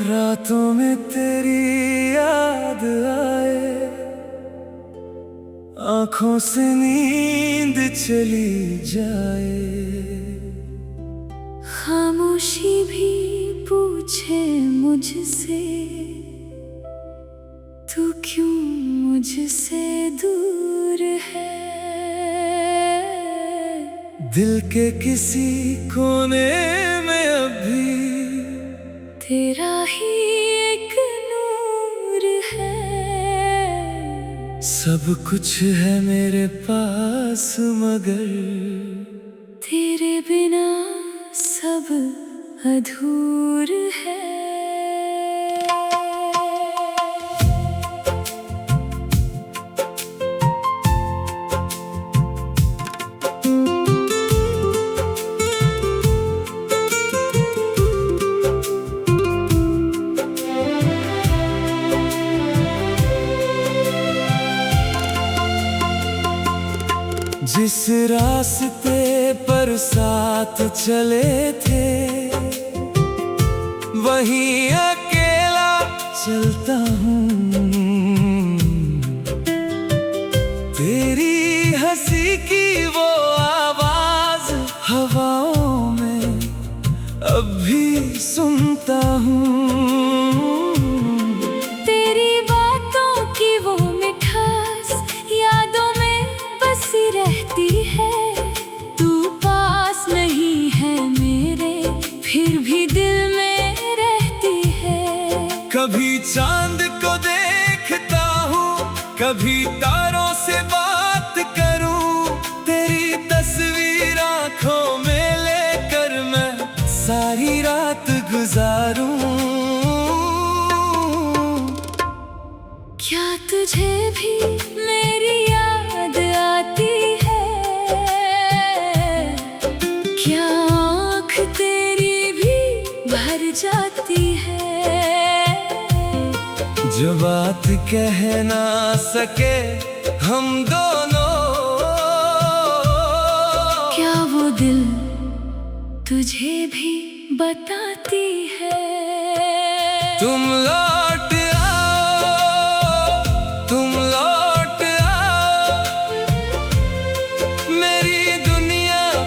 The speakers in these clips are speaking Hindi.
रातों में तेरी याद आए, आंखों से नींद चली जाए। खामोशी भी पूछे मुझसे, तू क्यों मुझसे दूर है। दिल के किसी कोने में अभी तेरा ही एक नूर है। सब कुछ है मेरे पास मगर तेरे बिना सब अधूर है। जिस रास्ते पर साथ चले थे, वहीं अकेला चलता हूँ। तेरी हंसी की वो आवाज हवाओं में अब भी सुनता हूँ। रहती है तू पास नहीं है मेरे, फिर भी दिल में रहती है। कभी चांद को देखता हूँ, कभी तारों से बात करूँ। तेरी तस्वीर आँखों में लेकर मैं सारी रात गुजारूँ। क्या तुझे भी मेरी याद आती है? क्या आँख तेरी भी भर जाती है? जो बात कह ना सके हम दोनों, क्या वो दिल तुझे भी बताती है? तुम लौट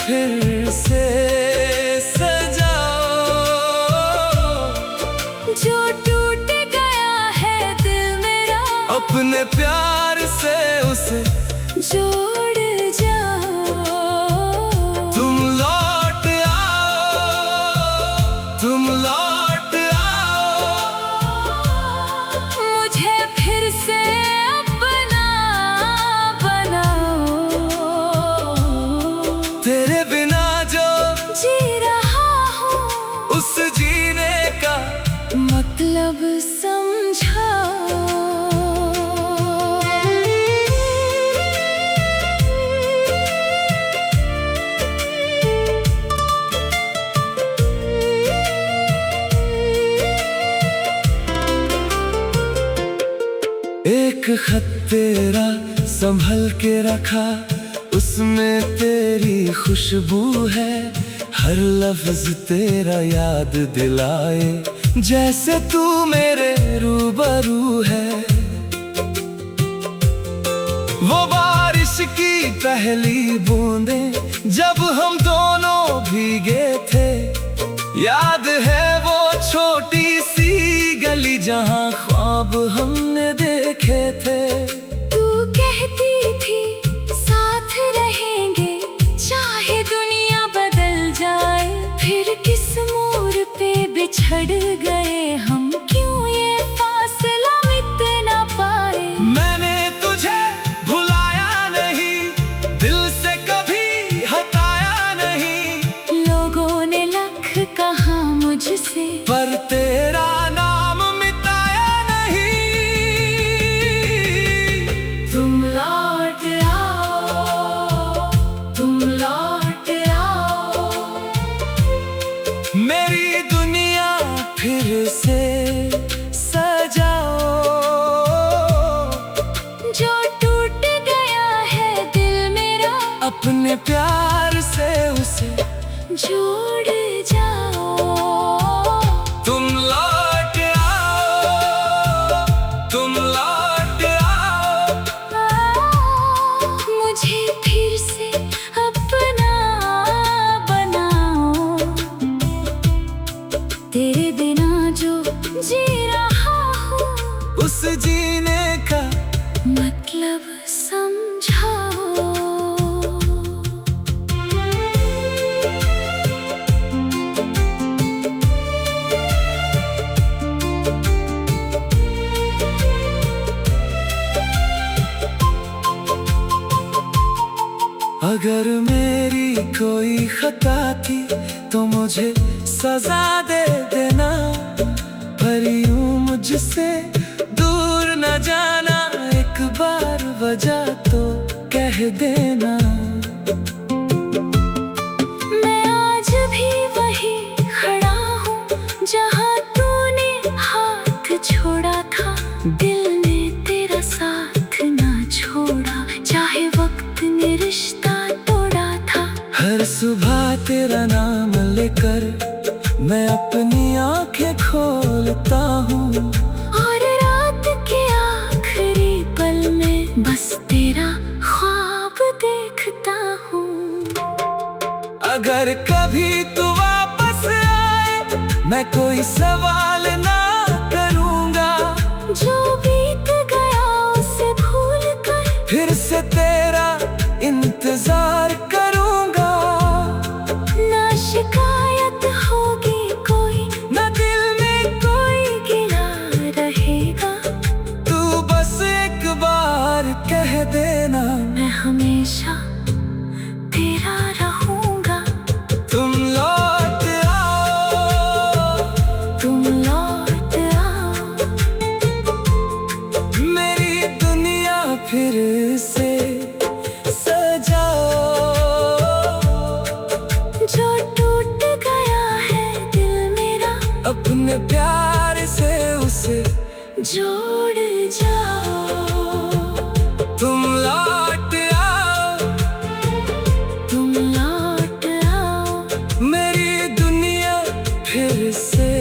फिर से सजाओ। जो टूट गया है दिल मेरा, अपने प्यार से उसे जोड़ जाओ। तुम लौट आओ, तुम लौट आओ। मुझे फिर से अपना बनाओ। तेरे बिना जो जी रहा हूँ, उस जीने का मतलब समझाओ। एक खत तेरा संभल के रखा, उसमें तेरी खुशबू है। हर लफ्ज तेरा याद दिलाए, जैसे तू मेरे रूबरू है। वो बारिश की पहली बूंदें जब हम दोनों भीगे थे, याद है वो छोटी सी गली जहां ख्वाब हमने देखे थे। तू कहती थी साथ रहेंगे चाहे दुनिया बदल जाए, फिर किस मोड़ पे बिछड़ गए हम, क्यों ये फासला मिट ना पाए। मैंने तुझे भुलाया नहीं, दिल से कभी हटाया नहीं। लोगों ने लख कहा मुझसे, पर तेरा नाम मिटाया नहीं। तुम लौट आओ, तुम लौट आओ। मेरी दुनिया फिर से अपने प्यार से उसे जोड़ जाओ। तुम लौट आओ, तुम लौट आओ, मुझे फिर से अपना बनाओ। तेरे बिना जो जी रहा हूँ, उस जीने का मतलब समझाओ। अगर मेरी कोई खता थी तो मुझे सजा दे देना, पर यूं मुझसे दूर न जाना, एक बार वजह तो कह देना। मैं आज भी वही खड़ा हूँ जहाँ तूने हाथ छोड़ा था। दिल ने तेरा साथ ना छोड़ा, चाहे वक्त ने रिश्ता तोड़ा था। हर सुबह तेरा नाम लेकर मैं अपनी आंखें खोलता हूँ, और रात के आखिरी पल में बस तेरा ख्वाब देखता हूँ। अगर कभी तू वापस आए मैं कोई सवाल ना करूँगा, जो बीत गया उसे भूल कर फिर से तेरा इंतजार करूँगा। ना शिकायत होगी कोई, ना दिल में कोई गिला रहेगा। तू बस एक बार कह देना, मैं हमेशा तेरा रहूंगा। तुम लौट आओ, तुम लौट आओ, मेरी दुनिया फिर से सजाओ। जो टूट गया है दिल मेरा, अपने प्यार से उसे जोड़ जाओ। तुम लौट आओ, तुम लौट आओ, मेरी दुनिया फिर से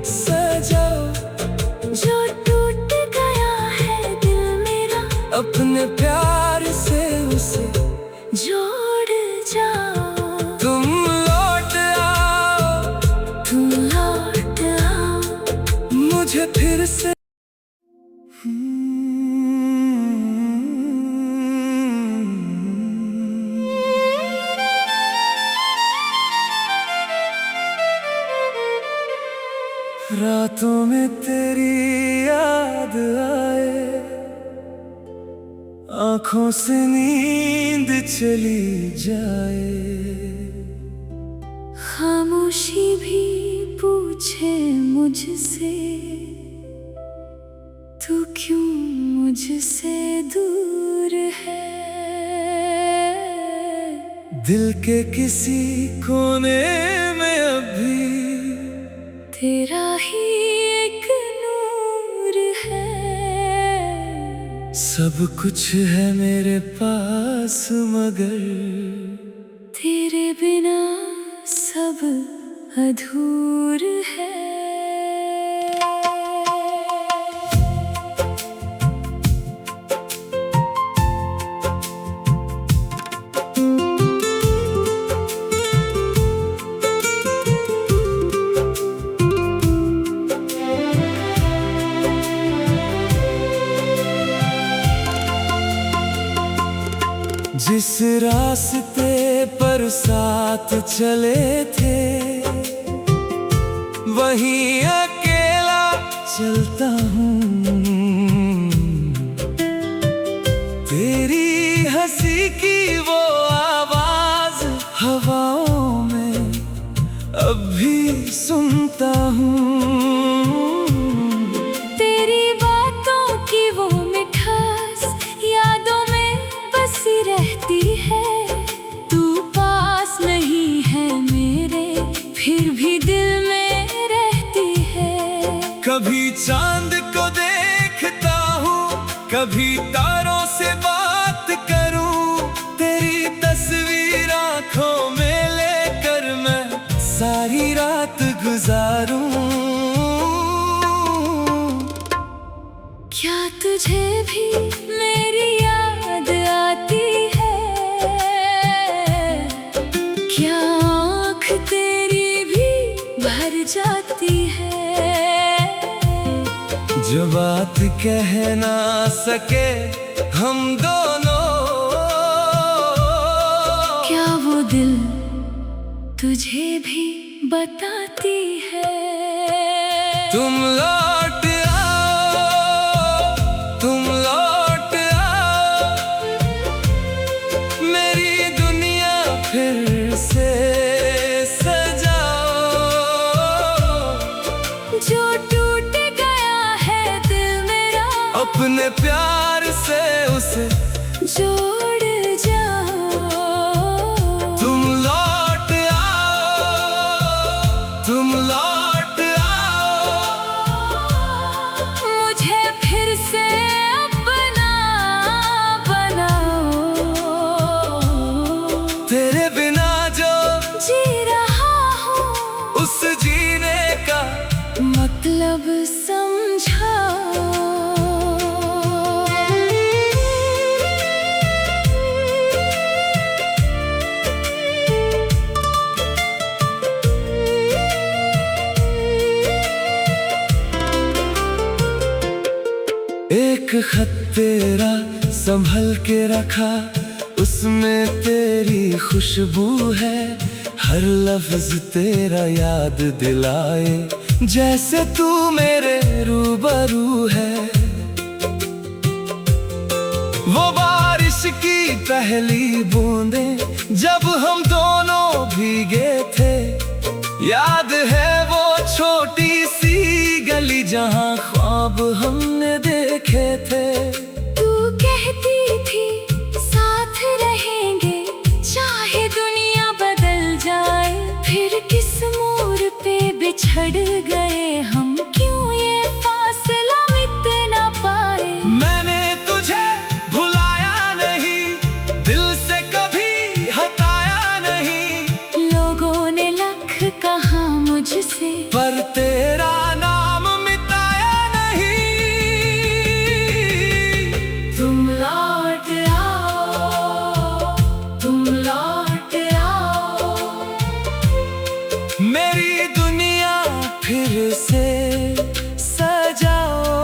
सजाओ। जो टूट गया है दिल मेरा, अपने प्यार से उसे जोड़ जाओ। तुम लौट आओ, तुम लौट आओ, मुझे फिर से रातों में तेरी याद आए, आंखों से नींद चली जाए। खामोशी भी पूछे मुझसे, तू क्यों मुझसे दूर है। दिल के किसी कोने में अभी तेरा ही एक नूर है। सब कुछ है मेरे पास मगर तेरे बिना सब अधूर है। जिस रास्ते पर साथ चले थे वहीं अकेला चलता हूँ। तेरी हंसी की वो आवाज हवाओं में अब भी सुनता हूँ। तेरी बातों की वो मिठास यादों में बसी रहती है। तू पास नहीं है मेरे, फिर भी दिल में रहती है। कभी चांद को देखता हूँ, कभी तारों से बात करूँ। तेरी तस्वीर क्या तुझे भी मेरी याद आती है? क्या आँख तेरी भी भर जाती है? जो बात कह ना सके हम दोनों, क्या वो दिल तुझे भी बताती है? तुम लौट आओ, तुम लौट आओ, मेरी दुनिया फिर से सजाओ। जो टूट गया है दिल मेरा, अपने प्यार से उसे जोड़ जाओ। तुम लौट आओ, तुम लौट आओ, मुझे फिर से अपना बनाओ। तेरे बिना जो जी रहा हूँ, उस जीने का मतलब समझाओ। एक खत तेरा संभल के रखा, उसमें तेरी खुशबू है। हर लफ्ज तेरा याद दिलाए, जैसे तू मेरे रूबरू है। वो बारिश की पहली बूंदें जब हम दोनों भीगे थे, याद है वो छोटी सी गली जहाँ ख्वाब हमने देखे थे। तू कहती थी साथ रहेंगे चाहे दुनिया बदल जाए, फिर किस मोड़ पे बिछड़ गए हम, क्यों ये फासला मिट ना पाए। मैंने तुझे भुलाया नहीं, दिल से कभी हटाया नहीं। लोगों ने लख कहा मुझसे, पर तेरा नाम मिटाया नहीं। तुम लौट आओ, तुम लौट आओ, मेरी दुनिया फिर से सजाओ।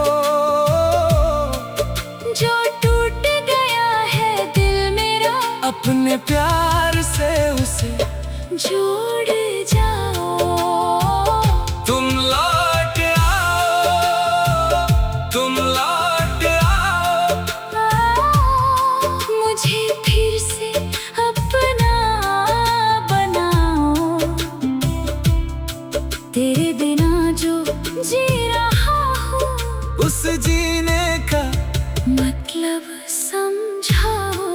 जो टूट गया है दिल मेरा, अपने प्यार से उसे जोड़ जाओ। तुम लौट आओ, तुम लौट आओ, मुझे फिर से अपना बनाओ। तेरे बिना जो जी रहा हूँ, उस जीने का मतलब समझाओ।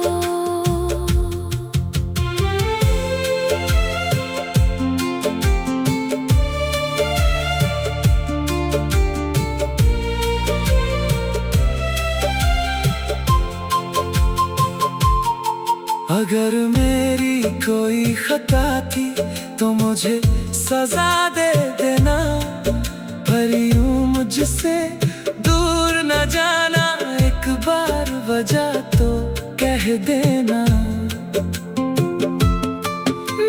अगर मेरी कोई खता थी तो मुझे सजा दे देना, पर यूं मुझसे दूर न जाना। एक बार वजह तो कह देना।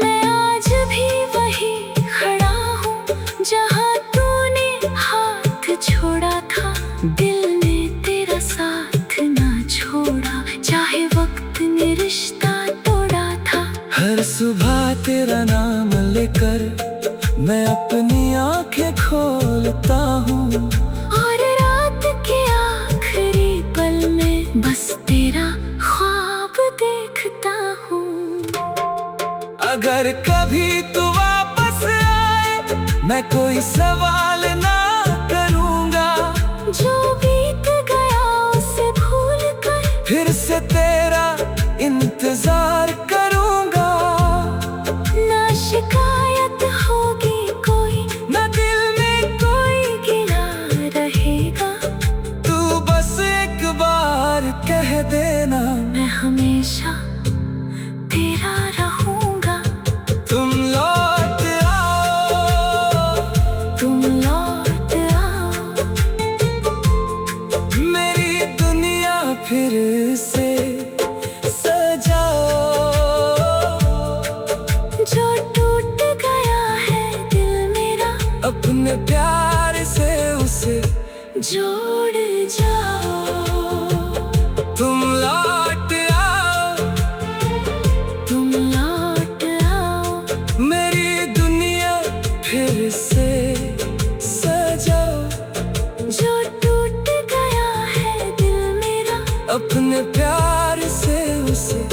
मैं आज भी वही खड़ा हूँ जहाँ तूने हाथ छोड़ा था, दिल ने तेरा साथ ना छोड़ा, चाहे वक्त ने रिश्ता तोड़ा था। हर सुबह तेरा नाम लेकर मैं अपनी आंखें खोलता हूँ, और रात के आखिरी पल में बस तेरा ख्वाब देखता हूँ। अगर कभी तू वापस आए, मैं कोई सवाल ना करूँगा। जो बीत गया उसे भूल कर फिर से तेरा इंतजार करूँगा। ना शिकायत होगी कोई, न दिल में कोई गिला रहेगा। तू बस एक बार कह देना, मैं हमेशा तेरा रहूंगा। तुम लौट आओ, तुम लौट आओ, मेरी फिर से सजाओ। जो टूट गया है दिल मेरा, अपने प्यार से उसे जोड़ जाओ। तुम लौट आओ, तुम लौट आओ, मेरी दुनिया फिर से सजाओ। जो टूट गया है दिल मेरा, अपने प्यार से उसे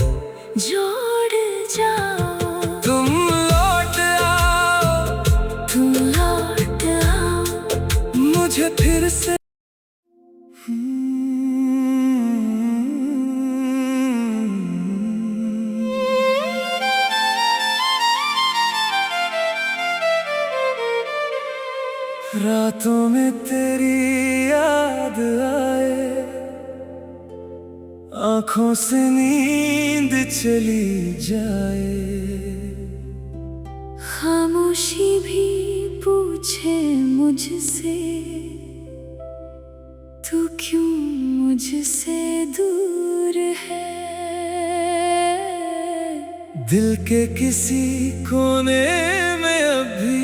जोड़ जाओ। तुम लौट आओ, तुम लौट आओ, मुझे फिर से। रातों में तेरी याद आए, आंखों से नींद चली जाए। खामोशी भी पूछे मुझसे, तू क्यों मुझसे दूर है। दिल के किसी कोने में अभी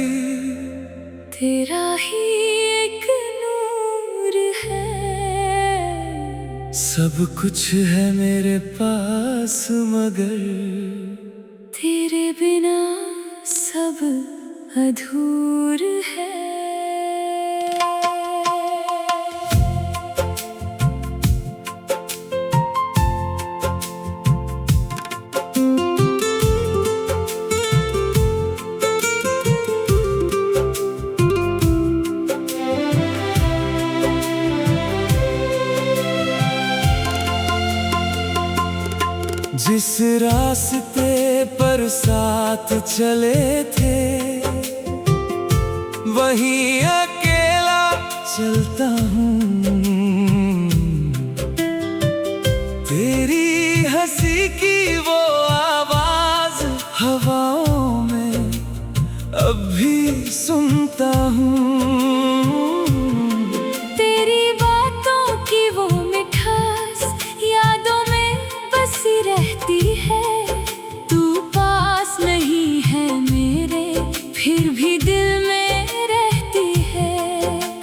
तेरा ही एक नूर है। सब कुछ है मेरे पास, मगर तेरे बिना सब अधूर है। जिस रास्ते पर साथ चले थे, वहीं अकेला चलता हूँ। तेरी हंसी की वो आवाज हवाओं में अब भी सुनता हूँ। तेरी बातों की वो मिठास यादों में बसी रहती है। तू पास नहीं है मेरे, फिर भी दिल में रहती है।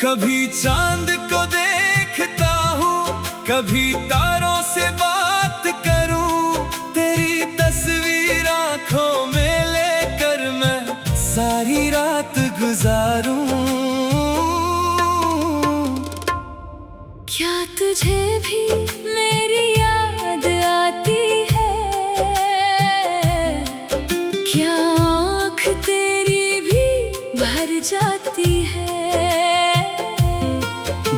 कभी चांद को देखता हूँ, कभी तारों से बात करूँ। तेरी तस्वीर आँखों में लेकर मैं सारी रात गुजारूँ। क्या तुझे भी मेरी याद आती है? क्या आँख तेरी भी भर जाती है?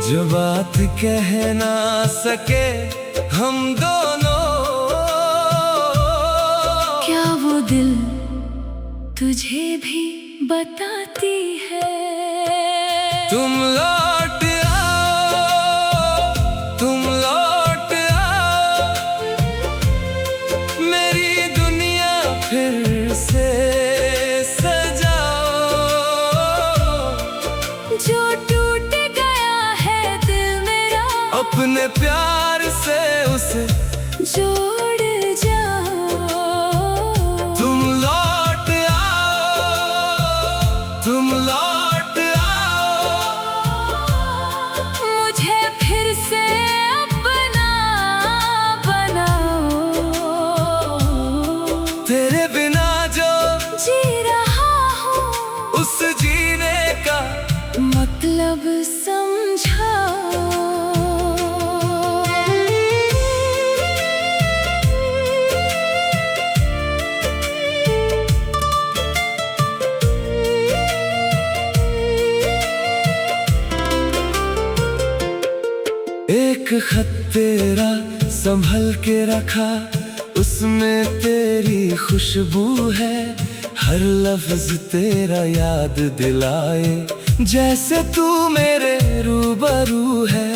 जो बात कह ना सके हम दोनों, क्या वो दिल तुझे भी बताती है? तुम लौट आओ, तुम लौट आओ, मेरी दुनिया फिर से सजाओ। जो टूट गया है दिल मेरा, अपने प्यार से उसे जोड़ जाओ। तुम लौट आओ, तुम लौट आओ, मुझे फिर से अपना बनाओ। तेरे बिना जो जी रहा हूँ, उस जीने का मतलब समझाओ। एक खत तेरा संभल के रखा, उसमें तेरी खुशबू है। हर लफ्ज तेरा याद दिलाए, जैसे तू मेरे रूबरू है।